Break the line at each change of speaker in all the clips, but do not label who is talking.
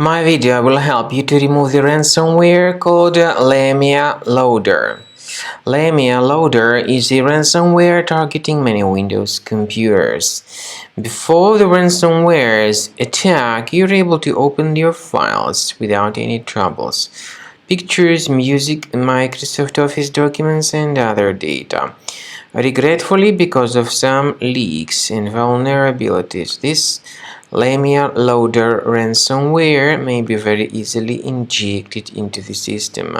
My video will help you to remove the ransomware called Lamia Loader. Lamia Loader is a ransomware targeting many Windows computers. Before the ransomware's attack, you're able to open your files without any troubles. Pictures, music, Microsoft Office documents, and other data. Regretfully, because of some leaks and vulnerabilities, this LamiaLoader ransomware may be very easily injected into the system.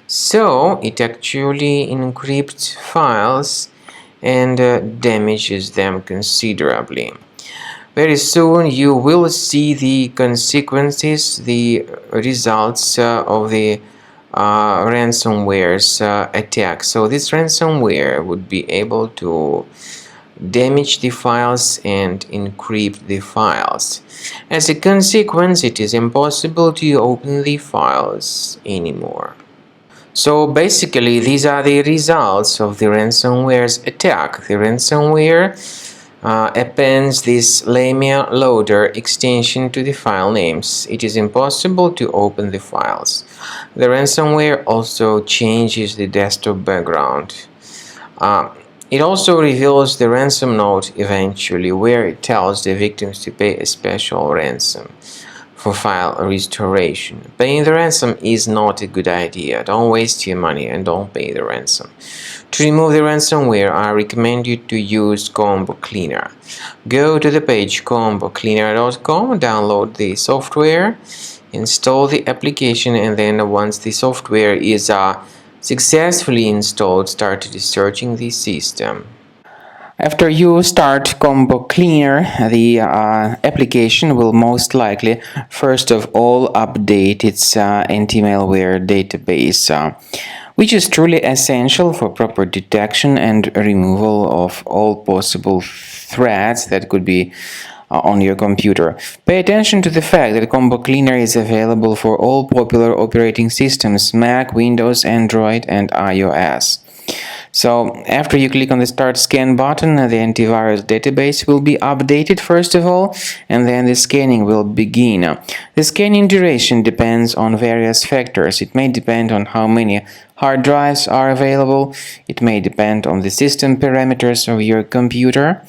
So it actually encrypts files and damages them considerably. Very soon you will see the consequences, the results of the ransomware's attack. So this ransomware would be able to damage the files and encrypt the files. As a consequence, it is impossible to open the files anymore. So basically, these are the results of the ransomware's attack. The ransomware appends this LamiaLoader extension to the file names. It is impossible to open the files. The ransomware also changes the desktop background. It also reveals the ransom note eventually, where it tells the victims to pay a special ransom for file restoration. Paying the ransom is not a good idea. Don't waste your money and don't pay the ransom. To remove the ransomware, I recommend you to use Combo Cleaner. Go to the page combocleaner.com, download the software, install the application, and then once the software is successfully installed, start researching the system. After you start Combo Cleaner, the application will most likely first of all update its anti-malware database, which is truly essential for proper detection and removal of all possible threats that could be on your computer. Pay attention to the fact that Combo Cleaner is available for all popular operating systems: Mac, Windows, Android, and iOS. So after you click on the Start Scan button, the antivirus database will be updated first of all, and then the scanning will begin. The scanning duration depends on various factors. It may depend on how many hard drives are available. It may depend on the system parameters of your computer.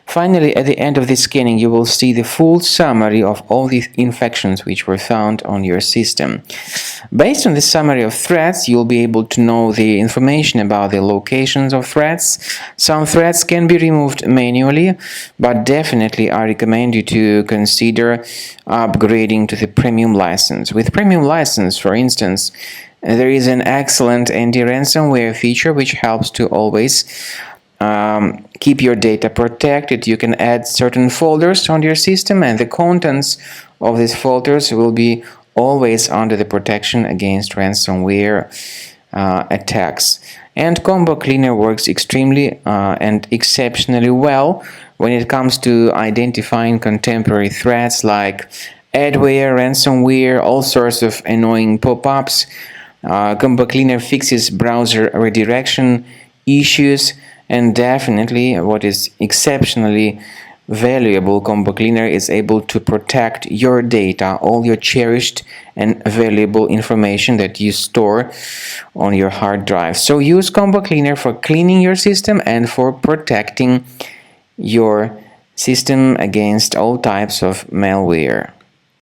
Finally, at the end of the scanning, you will see the full summary of all the infections which were found on your system. Based on the summary of threats, you'll be able to know the information about the locations of threats. Some threats can be removed manually, but definitely I recommend you to consider upgrading to the premium license. With premium license, for instance, there is an excellent anti-ransomware feature which helps to always keep your data protected. You can add certain folders on your system, and the contents of these folders will be always under the protection against ransomware attacks. And Combo Cleaner works extremely and exceptionally well when it comes to identifying contemporary threats like adware, ransomware, all sorts of annoying pop-ups. Combo Cleaner fixes browser redirection issues. And definitely, what is exceptionally valuable, Combo Cleaner is able to protect your data, all your cherished and valuable information that you store on your hard drive. So use Combo Cleaner for cleaning your system and for protecting your system against all types of malware.